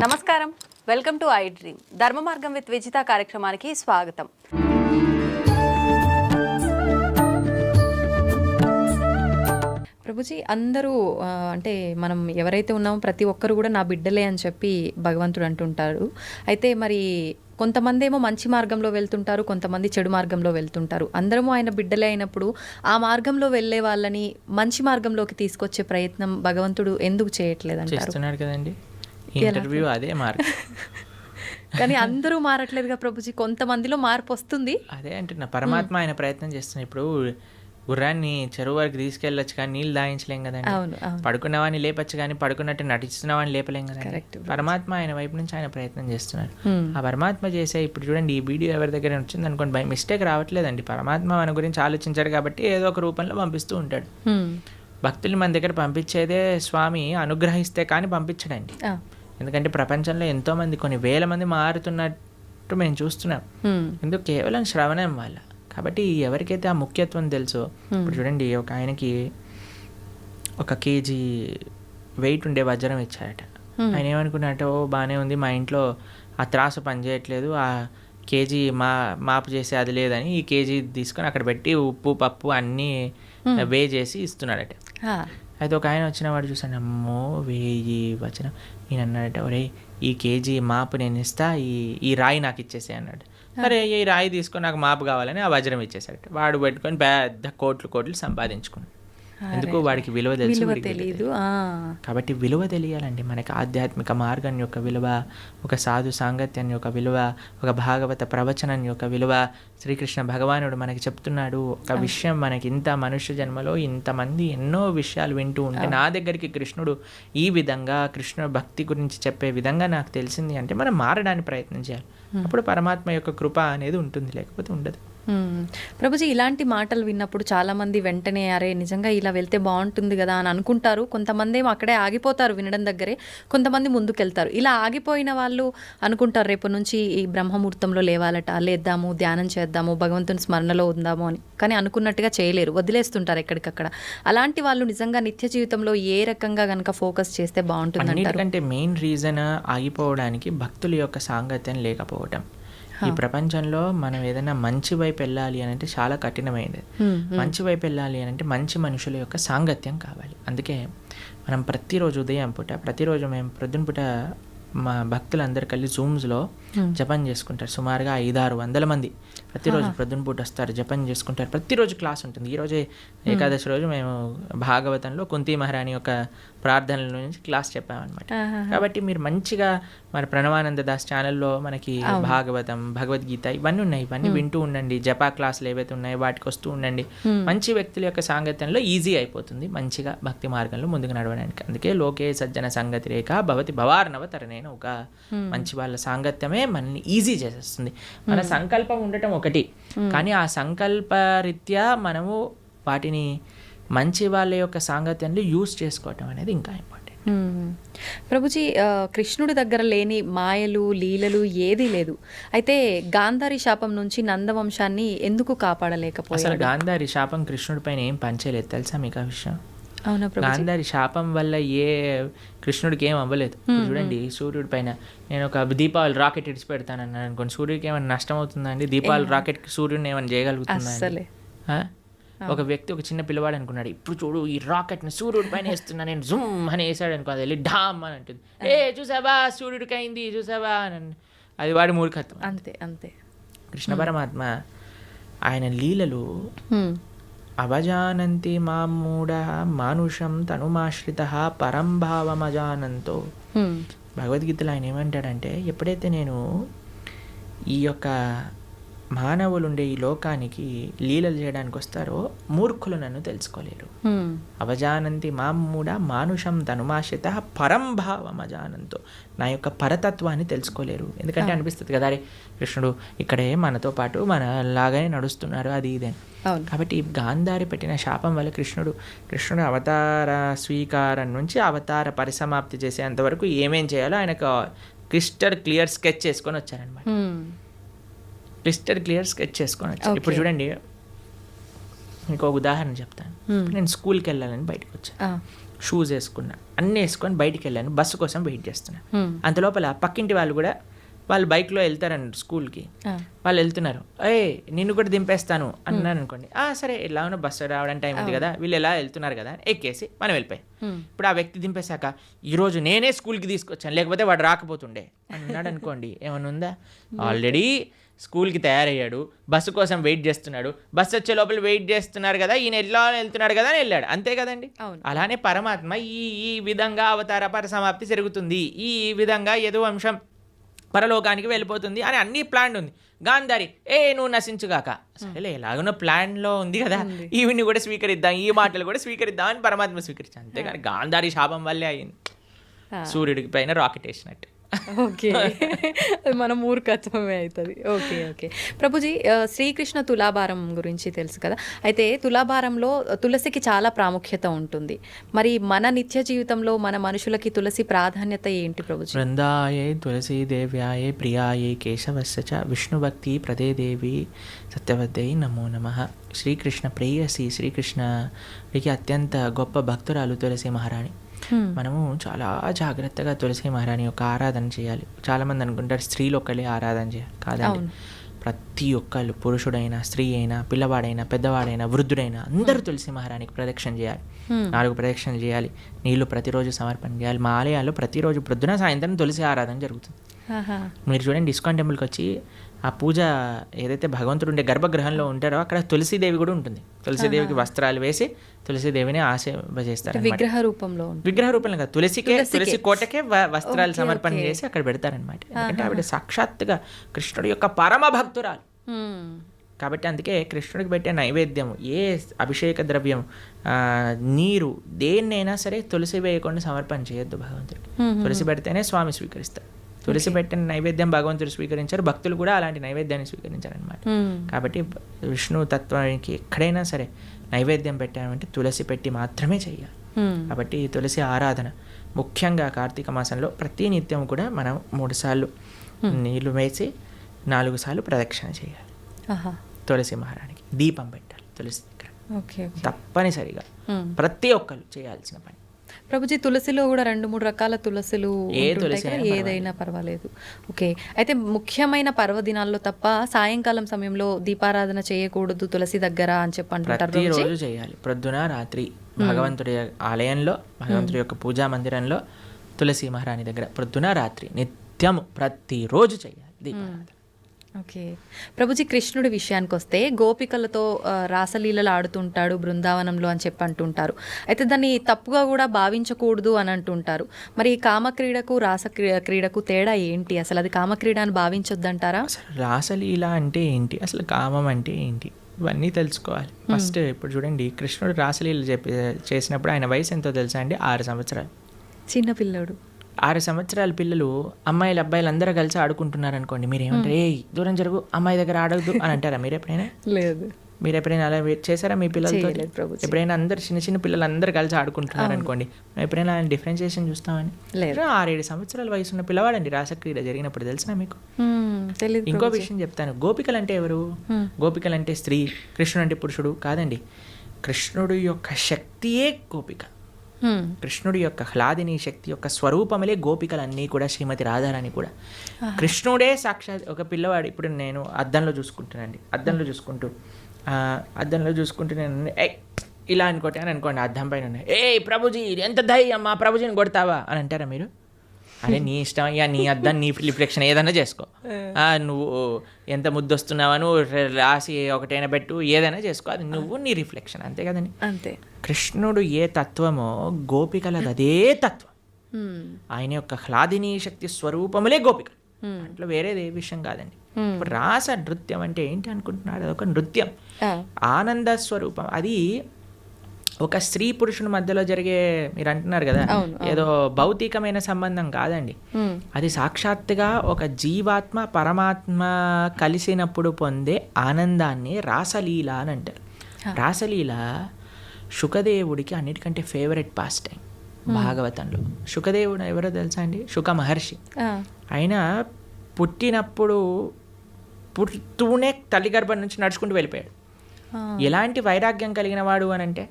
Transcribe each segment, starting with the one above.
నమస్కారం, welcome to I dream. ధర్మ మార్గం విత్ విజిత కార్యక్రమానికి స్వాగతం. ప్రభుజీ, అందరూ అంటే మనం ఎవరైతే ఉన్నామో ప్రతి ఒక్కరు కూడా నా బిడ్డలే అని చెప్పి భగవంతుడు అంటుంటారు. అయితే మరి కొంతమంది ఏమో మంచి మార్గంలో వెళ్తుంటారు, కొంతమంది చెడు మార్గంలో వెళ్తుంటారు. అందరము ఆయన బిడ్డలే అయినప్పుడు ఆ మార్గంలో వెళ్ళే వాళ్ళని మంచి మార్గంలోకి తీసుకొచ్చే ప్రయత్నం భగవంతుడు ఎందుకు చేయట్లేదంటారు? కదండి, ఇంటర్వ్యూ అదే మార్గం. కానీ అందరూ మారట్లేదుగా ప్రభుజీ, కొంతమందిలో మార్పు వస్తుంది. అదే అంటున్నా, పరమాత్మ ఆయన ప్రయత్నం చేస్తున్నాయి. ఇప్పుడు గుర్రాన్ని చెరువు వరకు తీసుకెళ్ళొచ్చు కానీ నీళ్ళు దాయించలేం కదండి. పడుకున్నవాడిని లేపచ్చు కానీ పడుకున్నట్టు నటిస్తున్నవాడిని లేపలేం కదండి. పరమాత్మ ఆయన వైపు నుంచి ఆయన ప్రయత్నం చేస్తున్నారు. ఆ పరమాత్మ చేసే ఇప్పుడు చూడండి, ఈ వీడియో ఎవరి దగ్గర వచ్చింది అనుకోండి, బై మిస్టేక్ రావట్లేదండి. పరమాత్మ మన గురించి ఆలోచించాడు కాబట్టి ఏదో ఒక రూపంలో పంపిస్తూ ఉంటాడు. భక్తుల్ని మన దగ్గర పంపించేదే స్వామి అనుగ్రహిస్తే కానీ పంపించడండి. ఎందుకంటే ప్రపంచంలో ఎంతో మంది, కొన్ని వేల మంది మారుతున్నట్టు మేము చూస్తున్నాం. ఎందుకు? కేవలం శ్రవణం వల్ల. కాబట్టి ఎవరికైతే ఆ ముఖ్యత్వం తెలుసో, ఇప్పుడు చూడండి, ఒక ఆయనకి 1 kg వెయిట్ ఉండే వజ్రం ఇచ్చారట. ఆయన ఏమనుకున్నట్టు, బాగానే ఉంది, మా ఇంట్లో ఆ త్రాసు పనిచేయట్లేదు, ఆ కేజీ మాపు చేసి అది లేదని ఈ కేజీ తీసుకొని అక్కడ పెట్టి ఉప్పు పప్పు అన్నీ వే చేసి ఇస్తున్నాడట. అయితే ఒక ఆయన వచ్చిన వాడు చూసాను, అమ్మో 1000 వచనం. నేను అన్నాడట, ఒరే ఈ కేజీ మాపు నేను ఇస్తా, ఈ రాయి నాకు ఇచ్చేసే అన్నాడు. సరే, ఈ రాయి తీసుకొని నాకు మాపు కావాలని ఆ వజ్రం ఇచ్చేసాడట. వాడు పెట్టుకొని పెద్ద కోట్లు సంపాదించుకున్నాడు. ఎందుకు? వాడికి విలువ తెలియదు. కాబట్టి విలువ తెలియాలండి మనకి. ఆధ్యాత్మిక మార్గం యొక్క విలువ, ఒక సాధు సాంగత్యం యొక్క విలువ, ఒక భాగవత ప్రవచనం యొక్క విలువ. శ్రీకృష్ణ భగవానుడు మనకి చెప్తున్నాడు ఒక విషయం, మనకి ఇంత మనుష్య జన్మలో ఇంతమంది ఎన్నో విషయాలు వింటూ ఉంటే నా దగ్గరికి కృష్ణుడు ఈ విధంగా కృష్ణ భక్తి గురించి చెప్పే విధంగా నాకు తెలిసింది అంటే మనం మారడానికి ప్రయత్నం చేయాలి. అప్పుడు పరమాత్మ యొక్క కృప అనేది ఉంటుంది, లేకపోతే ఉండదు. ప్రభుజీ, ఇలాంటి మాటలు విన్నప్పుడు చాలామంది వెంటనే అరే నిజంగా ఇలా వెళ్తే బాగుంటుంది కదా అని అనుకుంటారు. కొంతమంది ఏమో అక్కడే ఆగిపోతారు వినడం దగ్గరే, కొంతమంది ముందుకెళ్తారు. ఇలా ఆగిపోయిన వాళ్ళు అనుకుంటారు రేపు నుంచి ఈ బ్రహ్మముహూర్తంలో లేవాలట, లేద్దాము, ధ్యానం చేద్దాము, భగవంతుని స్మరణలో ఉందాము అని. కానీ అనుకున్నట్టుగా చేయలేరు, వదిలేస్తుంటారు ఎక్కడికక్కడ. అలాంటి వాళ్ళు నిజంగా నిత్య జీవితంలో ఏ రకంగా కనుక ఫోకస్ చేస్తే బాగుంటుంది అంటారు? ఎందుకంటే మెయిన్ రీజన్ ఆగిపోవడానికి భక్తుల యొక్క సాంగత్యం లేకపోవటం. ఈ ప్రపంచంలో మనం ఏదైనా మంచి వైపు వెళ్ళాలి అని అంటే చాలా కఠినమైనది. మంచి వైపు వెళ్ళాలి అని అంటే మంచి మనుషుల యొక్క సాంగత్యం కావాలి. అందుకే మనం ప్రతిరోజు ఉదయం పూట, ప్రతిరోజు మేము ప్రొద్దున పూట మా భక్తులందరూ కలిసి జూమ్స్లో జపం చేసుకుంటారు. సుమారుగా 500-600 మంది ప్రతిరోజు ప్రొద్దున పూట వస్తారు, జపం చేసుకుంటారు. ప్రతిరోజు క్లాస్ ఉంటుంది. ఈరోజే ఏకాదశి రోజు మేము భాగవతంలో కుంతి మహారాణి యొక్క ప్రార్థనల నుంచి క్లాస్ చెప్పామన్నమాట. కాబట్టి మీరు మంచిగా మన ప్రణవానంద దాస్ ఛానల్లో మనకి భాగవతం, భగవద్గీత ఇవన్నీ ఉన్నాయి. ఇవన్నీ వింటూ ఉండండి. జపా క్లాసులు ఏవైతే ఉన్నాయో వాటికి వస్తూ ఉండండి. మంచి వ్యక్తుల యొక్క సాంగత్యంలో ఈజీ అయిపోతుంది మంచిగా భక్తి మార్గంలో ముందుకు నడవడానికి. అందుకే లోకే సజ్జన సంగతి రేఖ భవతి భవార్ణవ తరణేన. ఒక మంచి వాళ్ళ సాంగత్యమే మనల్ని ఈజీ చేసేస్తుంది. మన సంకల్పం ఉండటం ఒకటి, కానీ ఆ సంకల్ప రీత్యా మనము వాటిని మంచి వాళ్ళ యొక్క సాంగత్యంలో యూజ్ చేసుకోవటం అనేది ఇంకా ఇంపార్టెంట్. ప్రభుజీ, కృష్ణుడి దగ్గర లేని మాయలు లీలలు ఏదీ లేదు. అయితే గాంధారి శాపం నుంచి నందవంశాన్ని ఎందుకు కాపాడలేకపోయాడు? అసలు గాంధారి శాపం కృష్ణుడి పైన ఏం పంచలేదు, తెలుసా మీకు ఆ విషయం? అవునా? గాంధారి శాపం వల్ల కృష్ణుడికి ఏం అవ్వలేదు. చూడండి, సూర్యుడి పైన నేను ఒక దీపావళి రాకెట్ ఇడిచి పెడతానన్నాను అనుకోండి, సూర్యుడికి ఏమైనా నష్టం అవుతుందా అండి? దీపావళి రాకెట్ సూర్యుడిని ఏమైనా చేయగలుగుతుందా? ఒక వ్యక్తి, ఒక చిన్న పిల్లవాడు అనుకున్నాడు, ఇప్పుడు చూడు ఈ రాకెట్ని సూర్యుడి పైన వేస్తున్నా నేను, జుమ్ అని వేసాడు అనుకో, అది వెళ్ళి ఢామ్ అని అంటుంది, చూసావా సూర్యుడికి అయింది చూసావా అని. అది వాడి మూర్ఖత్వం. అంతే అంతే. కృష్ణ పరమాత్మ ఆయన లీలలు అవజానంతి మామూఢ మానుషం తనుమాశ్రిత పరంభావమజానంతో. భగవద్గీతలో ఆయన ఏమంటాడంటే, ఎప్పుడైతే నేను ఈ యొక్క మానవులు ఉండే ఈ లోకానికి లీలలు చేయడానికి వస్తారో మూర్ఖులు నన్ను తెలుసుకోలేరు. అవజానంతి మామూఢ మానుషం తనుమాశ్రిత పరంభావమజానంతో. నా యొక్క పరతత్వాన్ని తెలుసుకోలేరు. ఎందుకంటే అనిపిస్తుంది కదా, అరే కృష్ణుడు ఇక్కడే మనతో పాటు మన లాగానే నడుస్తున్నారు, అది ఇదే. కాబట్టి గాంధారి పెట్టిన శాపం వల్ల కృష్ణుడు అవతార స్వీకారం నుంచి అవతార పరిసమాప్తి చేసేంతవరకు ఏమేం చేయాలో ఆయనకు క్రిస్టల్ క్లియర్ స్కెచ్ చేసుకొని వచ్చారనమాట. క్రిస్టల్ క్లియర్ స్కెచ్ చేసుకొని వచ్చారు. ఇప్పుడు చూడండి, మీకు ఒక ఉదాహరణ చెప్తాను. నేను స్కూల్కి వెళ్ళాలని బయటకు వచ్చాను. షూస్ వేసుకున్నా, అన్నీ వేసుకొని బయటికి వెళ్ళాను, బస్సు కోసం వెయిట్ చేస్తున్నా. అంతలోపల పక్కింటి వాళ్ళు కూడా వాళ్ళు బైక్లో వెళ్తారండి స్కూల్కి, వాళ్ళు వెళ్తున్నారు, నిన్ను కూడా దింపేస్తాను అన్నాను అనుకోండి, సరే ఎలా ఉన్నా బస్సు రావడానికి టైం ఉంది కదా, వీళ్ళు ఎలా వెళ్తున్నారు కదా ఎక్కేసి మనం వెళ్ళిపోయాం. ఇప్పుడు ఆ వ్యక్తి దింపేశాక ఈరోజు నేనే స్కూల్కి తీసుకొచ్చాను లేకపోతే వాడు రాకపోతుండే అన్నాడు అనుకోండి, ఏమైనా ఉందా? ఆల్రెడీ స్కూల్కి తయారయ్యాడు, బస్సు కోసం వెయిట్ చేస్తున్నాడు, బస్సు వచ్చే లోపల వెయిట్ చేస్తున్నారు కదా, ఈయన ఎలా వెళ్తున్నాడు కదా అని వెళ్ళాడు, అంతే కదండి. అలానే పరమాత్మ ఈ విధంగా అవతార పరిసమాప్తి జరుగుతుంది, ఈ విధంగా ఏదో అంశం పరలోకానికి వెళ్ళిపోతుంది అని అన్ని ప్లాన్ ఉంది. గాంధారి నువ్వు నశించుగాక, సరేలే ఎలాగున్న ప్లాన్లో ఉంది కదా, ఈవిని కూడా స్వీకరిద్దాం, ఈ మాటలు కూడా స్వీకరిద్దాం అని పరమాత్మ స్వీకరించాను. అంతేగాని గాంధారి శాపం వల్లే అయింది, సూర్యుడికి పైన రాకెట్ వేసినట్టు. ఓకే, మన మూర్ఖత్వమే అవుతుంది. ఓకే ఓకే ప్రభుజీ, శ్రీకృష్ణ తులాభారం గురించి తెలుసు కదా, అయితే తులాభారంలో తులసికి చాలా ప్రాముఖ్యత ఉంటుంది. మరి మన నిత్య జీవితంలో మన మనుషులకి తులసి ప్రాధాన్యత ఏంటి ప్రభుజీ? బృందాయే తులసి దేవ్యాయే ప్రియాయే కేశవస్య చ విష్ణుభక్తి ప్రదే దేవి సత్యవద్యై నమో నమః. శ్రీకృష్ణ ప్రేయసి, శ్రీకృష్ణకి అత్యంత గొప్ప భక్తురాలు తులసి మహారాణి. మనము చాలా జాగ్రత్తగా తులసి మహారాణి యొక్క ఆరాధన చేయాలి. చాలామంది అనుకుంటారు స్త్రీలు ఒక్కళ్ళే ఆరాధన చేయాలి, కాదండి. ప్రతి ఒక్కళ్ళు, పురుషుడైనా స్త్రీ అయినా పిల్లవాడైనా పెద్దవాడైనా వృద్ధుడైనా అందరూ తులసి మహారాణికి ప్రదక్షిణ చేయాలి. 4 ప్రదక్షిణలు చేయాలి, నీళ్లు ప్రతిరోజు సమర్పణ చేయాలి. మా ఆలయాల్లో ప్రతిరోజు ప్రొద్దున సాయంత్రం తులసి ఆరాధన జరుగుతుంది. మీరు చూడండి, ఇస్కాన్ టెంపుల్కి వచ్చి ఆ పూజ ఏదైతే భగవంతుడు ఉండే గర్భగృహంలో ఉంటారో అక్కడ తులసీదేవి కూడా ఉంటుంది. తులసీదేవికి వస్త్రాలు వేసి తులసీదేవిని ఆశీర్వదిస్తారు. విగ్రహ రూపంలో కాదు, తులసి కోటకే వస్త్రాలు సమర్పణ చేసి అక్కడ పెడతారనమాట. ఎందుకంటే ఆవిడ సాక్షాత్తుగా కృష్ణుడి యొక్క పరమ భక్తురాలు కాబట్టి. అందుకే కృష్ణుడికి పెట్టే నైవేద్యం, ఏ అభిషేక ద్రవ్యం, నీరు, దేన్నైనా సరే తులసి వేయకుండా సమర్పణ చేయొద్దు భగవంతుడికి. తులసి పెడితేనే స్వామి స్వీకరిస్తారు. తులసి పెట్టిన నైవేద్యం భగవంతుడు స్వీకరించారు, భక్తులు కూడా అలాంటి నైవేద్యాన్ని స్వీకరించారనమాట. కాబట్టి విష్ణు తత్వానికి ఎక్కడైనా సరే నైవేద్యం పెట్టామంటే తులసి పెట్టి మాత్రమే చెయ్యాలి. కాబట్టి ఈ తులసి ఆరాధన ముఖ్యంగా కార్తీక మాసంలో ప్రతి నిత్యం కూడా మనం 3 సార్లు నీళ్లు వేసి 4 సార్లు ప్రదక్షిణ చేయాలి. తులసి మహారాణికి దీపం పెట్టాలి తులసి దగ్గర, తప్పనిసరిగా ప్రతి ఒక్కరు చేయాల్సిన పని. ప్రభుజీ, తులసిలో కూడా 2-3 రకాల తులసులు, ఏదైనా పర్వాలేదు. ఓకే, అయితే ముఖ్యమైన పర్వదినాల్లో తప్ప సాయంకాలం సమయంలో దీపారాధన చేయకూడదు తులసి దగ్గర అని చెప్పంటారు. ప్రతిరోజు చేయాలి, ప్రొద్దున రాత్రి భగవంతుడి ఆలయంలో, భగవంతుడి యొక్క పూజా మందిరంలో తులసి మహారాణి దగ్గర ప్రొద్దున రాత్రి నిత్యము ప్రతిరోజు చేయాలి దీపారాధన. ఓకే ప్రభుజీ, కృష్ణుడి విషయానికి వస్తే గోపికలతో రాసలీలలు ఆడుతుంటాడు బృందావనంలో అని చెప్పి అంటుంటారు. అయితే దాన్ని తప్పుగా కూడా భావించకూడదు అని అంటుంటారు. మరి కామక్రీడకు రాస క్రీడకు తేడా ఏంటి? అసలు అది కామక్రీడ అని భావించొద్దంటారా? అసలు రాసలీల అంటే ఏంటి, అసలు కామం అంటే ఏంటి, ఇవన్నీ తెలుసుకోవాలి ఫస్ట్. ఇప్పుడు చూడండి, కృష్ణుడు రాసలీల చేసినప్పుడు ఆయన వయసు ఎంతో తెలుసా అండి? 6 సంవత్సరాలు. చిన్న పిల్లడు. 6 సంవత్సరాల పిల్లలు అమ్మాయిలు అబ్బాయిలు అందరూ కలిసి ఆడుకుంటున్నారు అనుకోండి, మీరు ఏమంటారు? దూరం జరుగు, అమ్మాయి దగ్గర ఆడవద్దు అని అంటారా మీరు ఎప్పుడైనా? లేదు. మీరు ఎప్పుడైనా అలా చేశారా మీ పిల్లలతో? ఎప్పుడైనా అందరు చిన్న పిల్లలు అందరూ కలిసి ఆడుకుంటున్నారు అనుకోండి, ఎప్పుడైనా ఆయన డిఫరెన్షియేషన్ చూస్తామని? 6-7 సంవత్సరాల వయసు ఉన్న పిల్లవాడండి రాసక్రీడ జరిగినప్పుడు, తెలిసిన మీకు? ఇంకో విషయం చెప్తాను, గోపికలు అంటే ఎవరు? గోపికలు అంటే స్త్రీ, కృష్ణుడు అంటే పురుషుడు కాదండి. కృష్ణుడు యొక్క శక్తియే గోపిక. కృష్ణుడి యొక్క హ్లాదిని శక్తి యొక్క స్వరూపములే గోపికలన్నీ కూడా, శ్రీమతి రాధారాణి కూడా. కృష్ణుడే సాక్షాత్ ఒక పిల్లవాడు. ఇప్పుడు నేను అద్దంలో చూసుకుంటానండి, అద్దంలో చూసుకుంటూ నేను ఇలా అనుకోండి, అద్దం పైన ప్రభుజీ ఎంత ధైర్యం, మా ప్రభుజీని కొడతావా అని అంటారా మీరు? అరే నీ ఇష్టం, ఇక నీ అద్దం నీ రిఫ్లెక్షన్ ఏదైనా చేసుకో, నువ్వు ఎంత ముద్దొస్తున్నావా, నువ్వు రాసి ఒకటైనా పెట్టు, ఏదైనా చేసుకో, అది నువ్వు నీ రిఫ్లెక్షన్, అంతే కదండి. అంతే. కృష్ణుడు ఏ తత్వమో గోపికలది అదే తత్వం. ఆయన యొక్క హ్లాదిని శక్తి స్వరూపములే గోపిక, అట్లా వేరేది ఏ విషయం కాదండి. ఇప్పుడు రాస నృత్యం అంటే ఏంటి అనుకుంటున్నాడు? అదొక నృత్యం, ఆనంద స్వరూపం. అది ఒక స్త్రీ పురుషుని మధ్యలో జరిగే, మీరు అంటున్నారు కదా ఏదో భౌతికమైన సంబంధం కాదండి. అది సాక్షాత్తుగా ఒక జీవాత్మ పరమాత్మ కలిసినప్పుడు పొందే ఆనందాన్ని రాసలీల అని అంటారు. రాసలీల శుకదేవుడికి అన్నిటికంటే ఫేవరెట్ పాస్ టైం భాగవతంలో. శుకదేవుడు ఎవరో తెలుసా అండి? శుక మహర్షి. ఆయన పుట్టినప్పుడు పుడుతూనే తల్లి గర్భం నుంచి నడుచుకుంటూ వెళ్ళిపోయాడు. ఎలాంటి వైరాగ్యం కలిగిన వాడు అని అంటే,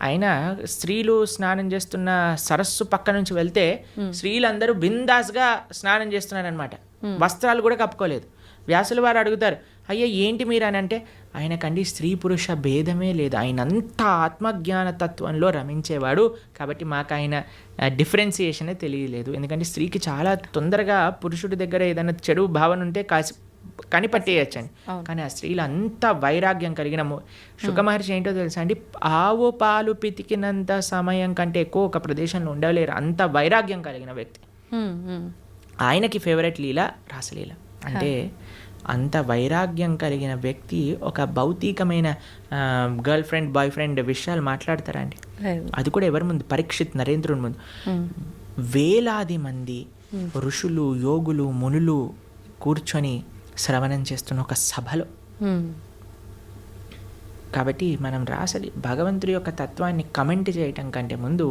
ఆయన స్త్రీలు స్నానం చేస్తున్న సరస్సు పక్క నుంచి వెళ్తే స్త్రీలందరూ బిందాస్గా స్నానం చేస్తున్నారనమాట, వస్త్రాలు కూడా కప్పుకోలేదు. వ్యాసుల వారు అడుగుతారు, అయ్యా ఏంటి మీరు అని అంటే, ఆయనకండి స్త్రీ పురుష భేదమే లేదు, ఆయన అంతా ఆత్మజ్ఞాన తత్వంలో రమించేవాడు, కాబట్టి మాకు ఆయన డిఫరెన్సియేషనే తెలియలేదు. ఎందుకంటే స్త్రీకి చాలా తొందరగా పురుషుడి దగ్గర ఏదైనా చెడు భావన ఉంటే కనిపట్టేయచ్చండి. కానీ ఆ స్త్రీలు అంత వైరాగ్యం కలిగిన శుక మహర్షి ఏంటో తెలుసా అండి, ఆవు పాలు పితికినంత సమయం కంటే ఎక్కువ ఒక ప్రదేశంలో ఉండలేరు, అంత వైరాగ్యం కలిగిన వ్యక్తి. ఆయనకి ఫేవరెట్ లీల రాసలీల. అంటే అంత వైరాగ్యం కలిగిన వ్యక్తి ఒక భౌతికమైన గర్ల్ ఫ్రెండ్ బాయ్ ఫ్రెండ్ విషయాలు మాట్లాడతారా అండి? అది కూడా ఎవరి ముందు? పరీక్షిత్ నరేంద్రుని ముందు. వేలాది మంది ఋషులు యోగులు మునులు కూర్చొని శ్రవణం చేస్తున్న ఒక సభలో. కాబట్టి మనం రాసలి భగవంతుడి యొక్క తత్వాన్ని కమెంట్ చేయటం కంటే ముందు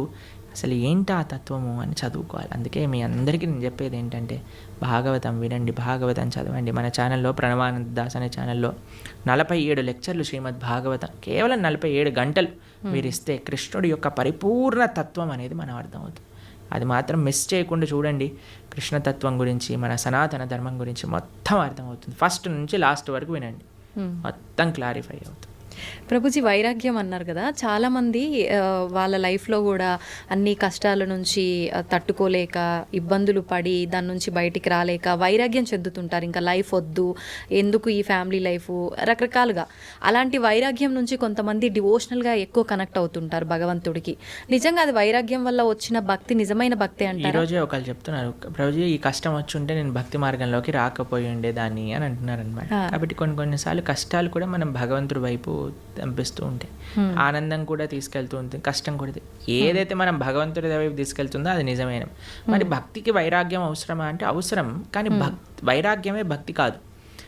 అసలు ఏంటి ఆ తత్వము అని చదువుకోవాలి. అందుకే మీ అందరికీ నేను చెప్పేది ఏంటంటే, భాగవతం వినండి, భాగవతం చదవండి. మన ఛానల్లో ప్రణవానంద దాస్ అనే ఛానల్లో 47 లెక్చర్లు శ్రీమద్ భాగవతం, కేవలం 47 గంటలు మీరు ఇస్తే కృష్ణుడి యొక్క పరిపూర్ణ తత్వం అనేది మనం అర్థమవుతుంది. అది మాత్రం మిస్ చేయకుండా చూడండి. కృష్ణతత్వం గురించి, మన సనాతన ధర్మం గురించి మొత్తం అర్థమవుతుంది. ఫస్ట్ నుంచి లాస్ట్ వరకు వినండి, మొత్తం క్లారిఫై అవుతుంది. ప్రభుజీ, వైరాగ్యం అన్నారు కదా, చాలామంది వాళ్ళ లైఫ్లో కూడా అన్ని కష్టాల నుంచి తట్టుకోలేక ఇబ్బందులు పడి దాని నుంచి బయటికి రాలేక వైరాగ్యం చెందుతుంటారు. ఇంకా లైఫ్ వద్దు, ఎందుకు ఈ ఫ్యామిలీ లైఫ్, రకరకాలుగా. అలాంటి వైరాగ్యం నుంచి కొంతమంది డివోషనల్గా ఎక్కువ కనెక్ట్ అవుతుంటారు భగవంతుడికి. నిజంగా అది వైరాగ్యం వల్ల వచ్చిన భక్తి నిజమైన భక్తి అంటారు. ఈరోజే ఒకళ్ళు చెప్తున్నారు, ప్రభుజీ ఈ కష్టం వచ్చి ఉంటే నేను భక్తి మార్గంలోకి రాకపోయి ఉండేదాన్ని అని అంటున్నారు అనమాట. కాబట్టి కొన్నిసార్లు కష్టాలు కూడా మనం భగవంతుడి వైపు పంపిస్తూ ఉంటాయి, ఆనందం కూడా తీసుకెళ్తూ ఉంటుంది, కష్టం కూడా. ఏదైతే మనం భగవంతుడి వైపు తీసుకెళ్తుందో అది నిజమైన. మరి భక్తికి వైరాగ్యం అవసరమా అంటే అవసరం, కానీ వైరాగ్యమే భక్తి కాదు.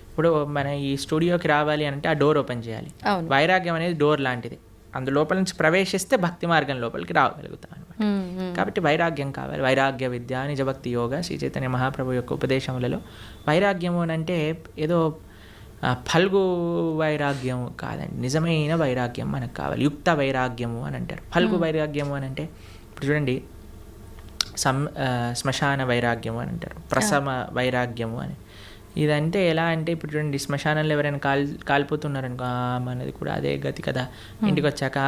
ఇప్పుడు మన ఈ స్టూడియోకి రావాలి అంటే ఆ డోర్ ఓపెన్ చేయాలి. వైరాగ్యం అనేది డోర్ లాంటిది, అందు లోపల నుంచి ప్రవేశిస్తే భక్తి మార్గం లోపలికి రాగలుగుతాం అనమాట. కాబట్టి వైరాగ్యం కావాలి. వైరాగ్య విద్య నిజభక్తి యోగ శ్రీ చైతన్య మహాప్రభు యొక్క ఉపదేశములలో వైరాగ్యము అని అంటే ఏదో ఫల్గు వైరాగ్యం కాదండి, నిజమైన వైరాగ్యం మనకు కావాలి. యుక్త వైరాగ్యము అని అంటారు. ఫల్గు వైరాగ్యము అని అంటే ఇప్పుడు చూడండి, శ్మశాన వైరాగ్యము అని అంటారు, ప్రసమ వైరాగ్యము అని. ఇదంటే ఎలా అంటే ఇప్పుడు చూడండి, శ్మశానంలో ఎవరైనా కాలిపోతున్నారనుకో, మనది కూడా అదే గతి కదా. ఇంటికి వచ్చాక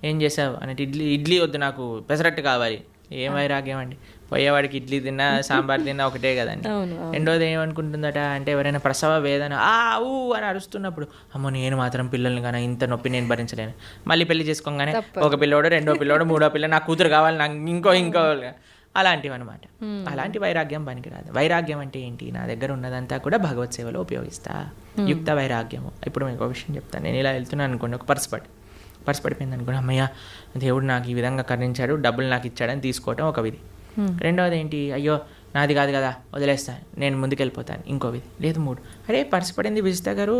ఏం చేసావు అంటే, ఇడ్లీ వద్దు నాకు పెసరట్టు కావాలి. ఏం వైరాగ్యం అండి, పోయేవాడికి ఇడ్లీ తిన్నా సాంబార్ తిన్నా ఒకటే కదండి. రెండోది ఏమనుకుంటుందట అంటే, ఎవరైనా ప్రసవ వేదన ఊ అని అరుస్తున్నప్పుడు, అమ్మో నేను మాత్రం పిల్లల్ని కానీ ఇంత నొప్పి నేను భరించలేను. మళ్ళీ పెళ్లి చేసుకోగానే ఒక పిల్లోడు, రెండో పిల్లోడు, మూడో పిల్ల, నాకు కూతురు కావాలి, నాకు ఇంకో అలాంటివి అనమాట. అలాంటి వైరాగ్యం పనికిరాదు. వైరాగ్యం అంటే ఏంటి, నా దగ్గర ఉన్నదంతా కూడా భగవత్ సేవలో ఉపయోగిస్తా, యుక్త వైరాగ్యము. ఇప్పుడు మీకు ఒక విషయం చెప్తాను. నేను ఇలా వెళ్తున్నాను అనుకోండి, ఒక పర్స్ పడిపోయింది అనుకోండి, అమ్మయ్య దేవుడు నాకు ఈ విధంగా కరుణించాడు, డబ్బులు నాకు ఇచ్చాడని తీసుకోవటం ఒక విధి. రెండవది ఏంటి, అయ్యో నాది కాదు కదా వదిలేస్తాను, నేను ముందుకెళ్ళిపోతాను, ఇంకో విధి. లేదు మూడు, అరే పర్స్ పడింది విజిత గారు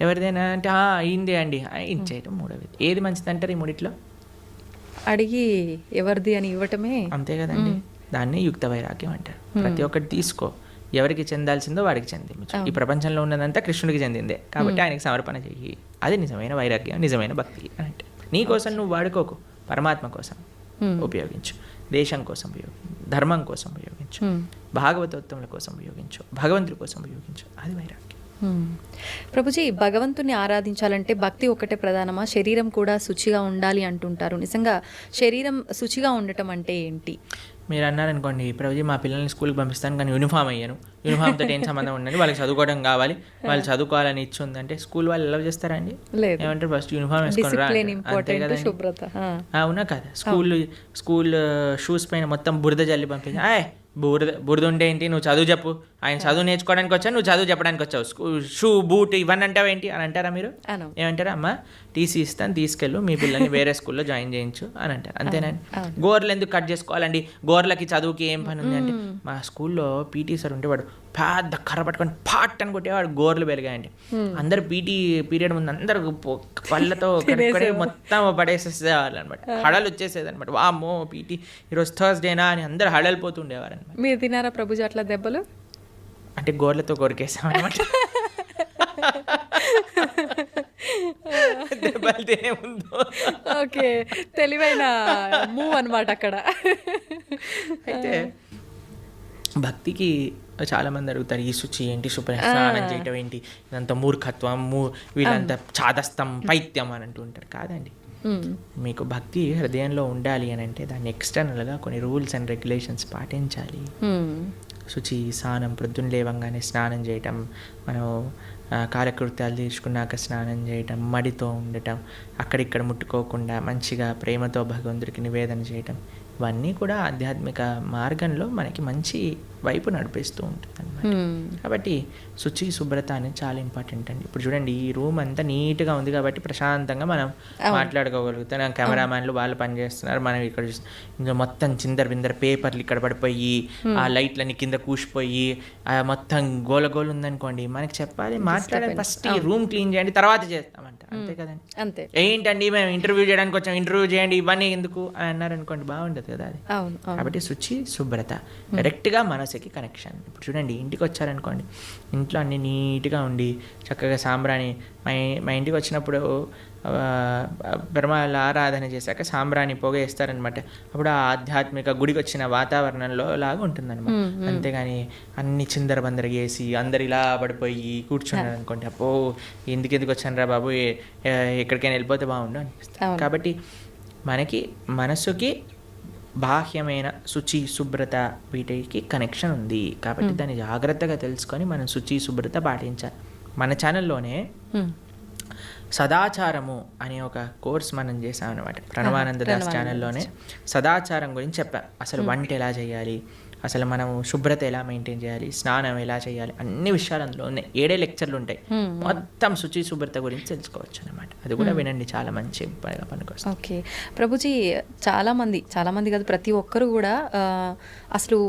ఎవరిదైనా అంటే అయిందే అండి ఇచ్చేయటం మూడో విధి. ఏది మంచిది అంటారు ఈ మూడిట్లో? అడిగి ఎవరిది అని ఇవ్వటమే, అంతే కదండి. దాన్ని యుక్త వైరాగ్యం అంటారు. ప్రతి ఒక్కటి తీసుకో, ఎవరికి చెందాల్సిందో వాడికి చెందింది. ఈ ప్రపంచంలో ఉన్నదంతా కృష్ణుడికి చెందిందే, కాబట్టి ఆయనకి సమర్పణ చెయ్యి. అది నిజమైన వైరాగ్యం, నిజమైన భక్తి అని అంటే. నీ కోసం నువ్వు వాడుకోకు, పరమాత్మ కోసం ఉపయోగించు, దేశం కోసం ఉపయోగించు, ధర్మం కోసం ఉపయోగించు, భాగవతోత్తముల కోసం ఉపయోగించు, భగవంతుడి కోసం ఉపయోగించు. అది వైరాగ్యం. ప్రభుజీ, భగవంతుని ఆరాధించాలంటే భక్తి ఒకటే ప్రధానమా, శరీరం కూడా శుచిగా ఉండాలి అంటుంటారు. నిజంగా శరీరం శుచిగా ఉండటం అంటే ఏంటి? మీరు అన్నారనుకోండి, ప్రభుజీ మా పిల్లల్ని స్కూల్కి పంపిస్తాను కానీ యూనిఫామ్ అయ్యాను, యూనిఫామ్తో ఏం సంబంధం ఉండండి, వాళ్ళకి చదువుకోవడం కావాలి, వాళ్ళు చదువుకోవాలని ఇచ్చి ఉందంటే స్కూల్ వాళ్ళు ఎలా చేస్తారా అండి? ఏమంటారు, ఫస్ట్ యూనిఫామ్ వేసుకొని రా, అంతే కదా. అవునా కదా, స్కూల్ షూస్ పైన మొత్తం బురద జల్లి పంపించి, బురద ఉంటే ఏంటి, నువ్వు చదువు చెప్పు, ఆయన చదువు నేర్చుకోవడానికి వచ్చావు, నువ్వు చదువు చెప్పడానికి వచ్చావు, షూ బూట్ ఇవన్నీ అంటావు ఏంటి అని అంటారా మీరు? ఏమంటారా, అమ్మ టీసీ ఇస్తాను తీసుకెళ్ళు, మీ పిల్లల్ని వేరే స్కూల్లో జాయిన్ చేయించు అని అంటారు. అంతేనండి. గోర్లు ఎందుకు కట్ చేసుకోవాలండి, గోర్లకి చదువుకి ఏం పని ఉంది అంటే, మా స్కూల్లో పీటీ సార్ ఉంటే వాడు పెద్ద కర్ర పట్టుకొని పాట్ అని కొట్టేవాడు, గోర్లు పెరిగాయండి. అందరు పీటీ పీరియడ్ ముందు అందరు పళ్ళతో మొత్తం పడేసేసేవాళ్ళు అనమాట, హడలు వచ్చేసేది అనమాట. వామ్మో పీటీ ఈరోజు థర్స్డేనా అని అందరు హడలిపోతుండేవారు అనమాట. మీరు తినారా ప్రభుజీ అట్లా దెబ్బలు? అంటే గోర్లతో కొరికేసాం అనమాట. దెబ్బలు తినే ముందు. ఓకే, తెలివైన మూవ్ అనమాట అక్కడ. అయితే భక్తికి చాలామంది అడుగుతారు, ఈ శుచి ఏంటి, శుభ్ర స్నానం చేయటం ఏంటి, ఇదంతా మూర్ఖత్వం, వీళ్ళంతా చాదస్తం, పైత్యం అని అంటూ ఉంటారు. కాదండి, మీకు భక్తి హృదయంలో ఉండాలి అని అంటే దాన్ని ఎక్స్టర్నల్గా కొన్ని రూల్స్ అండ్ రెగ్యులేషన్స్ పాటించాలి. శుచి, స్నానం, ప్రొద్దున లేవంగానే స్నానం చేయటం, మనం కాలకృత్యాలు తీర్చుకున్నాక స్నానం చేయటం, మడితో ఉండటం, అక్కడిక్కడ ముట్టుకోకుండా మంచిగా ప్రేమతో భగవంతుడికి నివేదన చేయటం, ఇవన్నీ కూడా ఆధ్యాత్మిక మార్గంలో మనకి మంచి వైపు నడిపిస్తూ ఉంటుంది అన్నమాట. కాబట్టి శుచి, శుభ్రత అనేది చాలా ఇంపార్టెంట్ అండి. ఇప్పుడు చూడండి, ఈ రూమ్ అంతా నీట్గా ఉంది కాబట్టి ప్రశాంతంగా మనం మాట్లాడుకోగలుగుతాం. కెమెరామ్యాన్లు వాళ్ళు పనిచేస్తున్నారు, మనం ఇక్కడ ఇంకా మొత్తం చిందర బిందర పేపర్లు ఇక్కడ పడిపోయి, ఆ లైట్లన్నీ కింద కూసిపోయి, మొత్తం గోలగోలు ఉందనుకోండి, మనకి చెప్పాలి, మాట్లాడాలి, ఫస్ట్ ఈ రూమ్ క్లీన్ చేయండి తర్వాత చేస్తామంట. అంతే కదండి. అంతే. ఏంటండి మేము ఇంటర్వ్యూ చేయడానికి వచ్చాం, ఇంటర్వ్యూ చేయండి, ఇవన్నీ ఎందుకు అని అన్నారనుకోండి, బాగుండదు కదా అది. కాబట్టి శుచి, శుభ్రత డైరెక్ట్గా మనసుకి కనెక్షన్. ఇప్పుడు చూడండి, ఇంటికి వచ్చారనుకోండి, ఇంట్లో అన్ని నీట్గా ఉండి చక్కగా సాంబ్రాణి, మా ఇంటికి వచ్చినప్పుడు బ్రహ్మాల ఆరాధన చేశాక సాంబ్రాణి పొగ వేస్తారనమాట. అప్పుడు ఆ ఆధ్యాత్మిక గుడికి వచ్చిన వాతావరణంలో లాగా ఉంటుందన్నమాట. అంతేగాని అన్ని చిందర బందర వేసి అందరు ఇలా పడిపోయి కూర్చున్నారు అనుకోండి, అప్పో ఎందుకు వచ్చాను రా బాబు, ఎక్కడికైనా వెళ్ళిపోతే బాగుండు అనిపిస్తుంది. కాబట్టి మనకి మనసుకి బాహ్యమైన శుచి, శుభ్రత వీటికి కనెక్షన్ ఉంది. కాబట్టి దాన్ని జాగ్రత్తగా తెలుసుకొని మనం శుచి, శుభ్రత పాటించాలి. మన ఛానల్లోనే సదాచారము అనే ఒక కోర్స్ మనం చేసాం అనమాట. ప్రణవానంద దాస్ ఛానల్లోనే సదాచారం గురించి చెప్పాం. అసలు వంట ఎలా చేయాలి, అసలు మనం శుభ్రత ఎలా మెయింటైన్ చేయాలి, స్నానం ఎలా చేయాలి, అన్ని విషయాలు అందులో ఉన్నాయి. 7 లెక్చర్లు ఉంటాయి, మొత్తం శుచి, శుభ్రత గురించి తెలుసుకోవచ్చు అనమాట. అది కూడా వినండి, చాలా మంచి పనికొస్తుంది. ఓకే ప్రభుజీ, చాలామంది కాదు, ప్రతి ఒక్కరు కూడా అసలు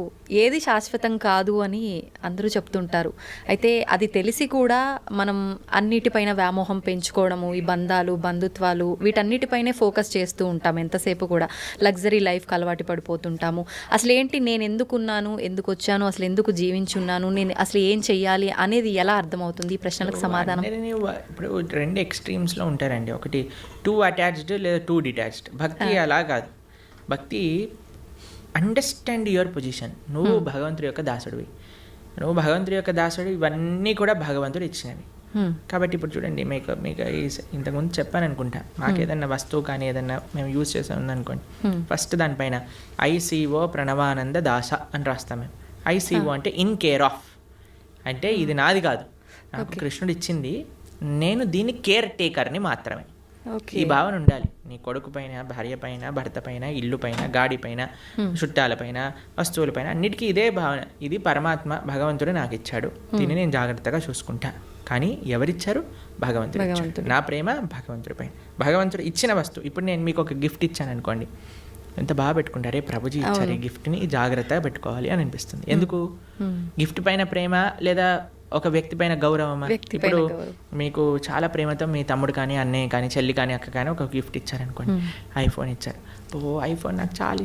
ఏది శాశ్వతం కాదు అని అందరూ చెప్తుంటారు. అయితే అది తెలిసి కూడా మనం అన్నిటిపైన వ్యామోహం పెంచుకోవడము, ఈ బంధాలు, బంధుత్వాలు, వీటన్నిటిపైనే ఫోకస్ చేస్తూ ఉంటాం. ఎంతసేపు కూడా లగ్జరీ లైఫ్కి అలవాటు పడిపోతుంటాము. అసలు ఏంటి, నేను ఎందుకు వచ్చాను, అసలు ఎందుకు జీవించున్నాను, నేను అసలు ఏం చెయ్యాలి అనేది ఎలా అర్థమవుతుంది? ఈ ప్రశ్నలకు సమాధానం. ఇప్పుడు 2 ఎక్స్ట్రీమ్స్లో ఉంటారండి. ఒకటి 2 అటాచ్డ్ లేదా 2 డిటాచ్డ్. భక్తి అలా కాదు. భక్తి అండర్స్టాండ్ యువర్ పొజిషన్. నువ్వు భగవంతుడి యొక్క దాసుడు, ఇవన్నీ కూడా భగవంతుడు ఇచ్చినవి. కాబట్టి ఇప్పుడు చూడండి, మీకు ఇంతకుముందు చెప్పాను అనుకుంటా, మాకు ఏదన్నా వస్తువు కానీ ఏదన్నా మేము యూజ్ చేసాం ఉందనుకోండి, ఫస్ట్ దానిపైన ICO ప్రణవానంద దాస అని రాస్తాం మేము. ICO అంటే ఇన్ కేర్ ఆఫ్, అంటే ఇది నాది కాదు, నాకు కృష్ణుడు ఇచ్చింది, నేను దీని కేర్ టేకర్ని మాత్రమే. ఈ భావన ఉండాలి. నీ కొడుకు పైన, భార్య పైన, భర్త పైన, ఇల్లు పైన, గాడి పైన, చుట్టాల పైన, వస్తువుల పైన, అన్నిటికీ ఇదే భావన. ఇది పరమాత్మ, భగవంతుడు నాకు ఇచ్చాడు, దీన్ని నేను జాగ్రత్తగా చూసుకుంటా. కానీ ఎవరిచ్చారు? భగవంతుడు. నా ప్రేమ భగవంతుడి పైన. భగవంతుడు ఇచ్చిన వస్తువు. ఇప్పుడు నేను మీకు ఒక గిఫ్ట్ ఇచ్చాను అనుకోండి, ఎంత బాగా పెట్టుకుంటారే, ప్రభుజీ ఇచ్చారు ఈ గిఫ్ట్ని, జాగ్రత్తగా పెట్టుకోవాలి అని అనిపిస్తుంది. ఎందుకు? గిఫ్ట్ పైన ప్రేమ లేదా ఒక వ్యక్తి పైన గౌరవమా? ఇప్పుడు మీకు చాలా ప్రేమతో మీ తమ్ముడు కానీ, అన్నయ్య కానీ, చెల్లి కానీ, అక్క కానీ ఒక గిఫ్ట్ ఇచ్చారనుకోండి, ఐఫోన్ ఇచ్చారు. ఐఫోన్ నాకు చాలా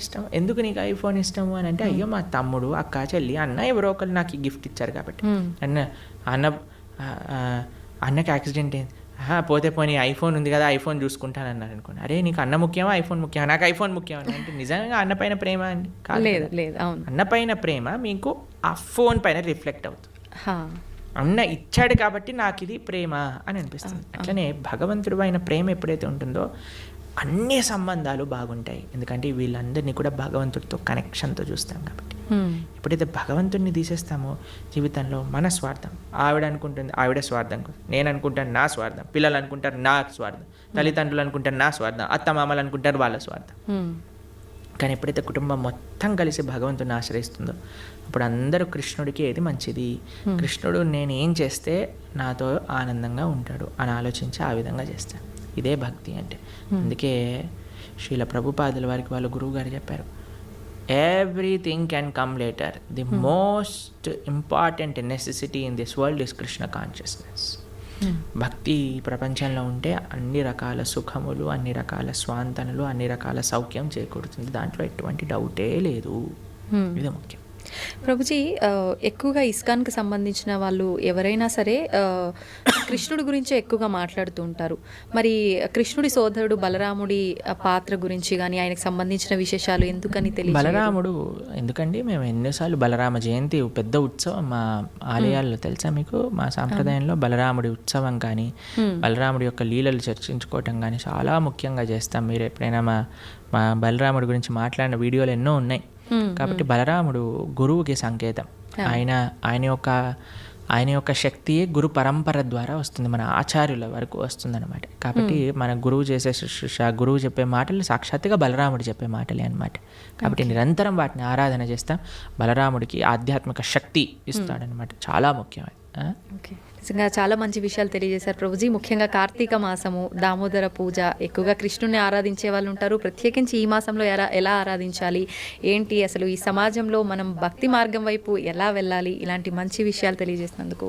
ఇష్టం. ఎందుకు నీకు ఐఫోన్ ఇష్టము అని అంటే, అయ్యో మా తమ్ముడు, అక్క, చెల్లి, అన్న ఎవరో ఒకరు నాకు ఈ గిఫ్ట్ ఇచ్చారు కాబట్టి. అన్నకి యాక్సిడెంట్ అయింది, పోతే పోనీ ఐఫోన్ ఉంది కదా, ఐఫోన్ చూసుకుంటాను అన్నారు అనుకోండి. అరే నీకు అన్న ముఖ్యమా, ఐఫోన్ ముఖ్యమా? నాకు ఐఫోన్ ముఖ్యం అని అంటే నిజంగా అన్న పైన ప్రేమ అండి? లేదు. అన్న పైన ప్రేమ మీకు ఆ ఫోన్ పైన రిఫ్లెక్ట్ అవుతుంది. అన్న ఇచ్చాడు కాబట్టి నాకు ఇది ప్రేమ అని అనిపిస్తుంది. అట్లనే భగవంతుడు అయిన ప్రేమ ఎప్పుడైతే ఉంటుందో అన్ని సంబంధాలు బాగుంటాయి. ఎందుకంటే వీళ్ళందరినీ కూడా భగవంతుడితో కనెక్షన్తో చూస్తాం కాబట్టి. ఎప్పుడైతే భగవంతుడిని తీసేస్తామో జీవితంలో మన స్వార్థం, ఆవిడ అనుకుంటుంది ఆవిడ స్వార్థం, నేను అనుకుంటాను నా స్వార్థం, పిల్లలు అనుకుంటారు నా స్వార్థం, తల్లిదండ్రులు అనుకుంటారు నా స్వార్థం, అత్తమామలు అనుకుంటారు వాళ్ళ స్వార్థం. కానీ ఎప్పుడైతే కుటుంబం మొత్తం కలిసి భగవంతుడిని ఆశ్రయిస్తుందో అప్పుడు అందరూ కృష్ణుడికి ఏది మంచిది, కృష్ణుడు నేను ఏం చేస్తే నాతో ఆనందంగా ఉంటాడు అని ఆలోచించి ఆ విధంగా చేస్తాను. ఇదే భక్తి అంటే. అందుకే శ్రీల ప్రభుపాదుల వారికి వాళ్ళ గురువు గారు చెప్పారు, everything can come later, the most important necessity in this world is Krishna consciousness. భక్తి ప్రపంచంలో ఉంటే అన్ని రకాల సుఖములు, అన్ని రకాల స్వాంతనలు, అన్ని రకాల సౌఖ్యం చేకూరుతుంది. దాంట్లో ఎటువంటి డౌటే లేదు. ఇది ముఖ్యం. ప్రభుజీ ఎక్కువగా ఇస్కాన్‌కి సంబంధించిన వాళ్ళు ఎవరైనా సరే కృష్ణుడి గురించే ఎక్కువగా మాట్లాడుతూ ఉంటారు. మరి కృష్ణుడి సోదరుడు బలరాముడి పాత్ర గురించి గాని, ఆయనకు సంబంధించిన విశేషాలు ఎందుకని బలరాముడు ఎందుకండి మేము ఎన్నోసార్లు బలరామ జయంతి పెద్ద ఉత్సవం మా ఆలయాల్లో తెలుసా మీకు? మా సాంప్రదాయంలో బలరాముడి ఉత్సవం కానీ, బలరాముడి యొక్క లీలలు చర్చించుకోవటం కానీ చాలా ముఖ్యంగా చేస్తాం. మీరు ఎప్పుడైనా మా బలరాముడి గురించి మాట్లాడిన వీడియోలు ఎన్నో ఉన్నాయి. కాబట్టి బలరాముడు గురువుకి సంకేతం. ఆయన యొక్క శక్తియే గురు పరంపర ద్వారా వస్తుంది, మన ఆచార్యుల వరకు వస్తుందన్నమాట. కాబట్టి మన గురువు చేసే శుశ్రూష, గురువు చెప్పే మాటలు సాక్షాత్తుగా బలరాముడు చెప్పే మాటలే అనమాట. కాబట్టి నిరంతరం వాటిని ఆరాధన చేస్తాం. బలరాముడికి ఆధ్యాత్మిక శక్తి ఇస్తాడనమాట, చాలా ముఖ్యమైన. ఓకే, నిజంగా చాలా మంచి విషయాలు తెలియజేశారు ప్రభుజీ. ముఖ్యంగా కార్తీక మాసము, దామోదర పూజ, ఎక్కువగా కృష్ణుని ఆరాధించే వాళ్ళు ఉంటారు. ప్రత్యేకించి ఈ మాసంలో ఎలా ఆరాధించాలి, ఏంటి అసలు ఈ సమాజంలో మనం భక్తి మార్గం వైపు ఎలా వెళ్ళాలి, ఇలాంటి మంచి విషయాలు తెలియజేసినందుకు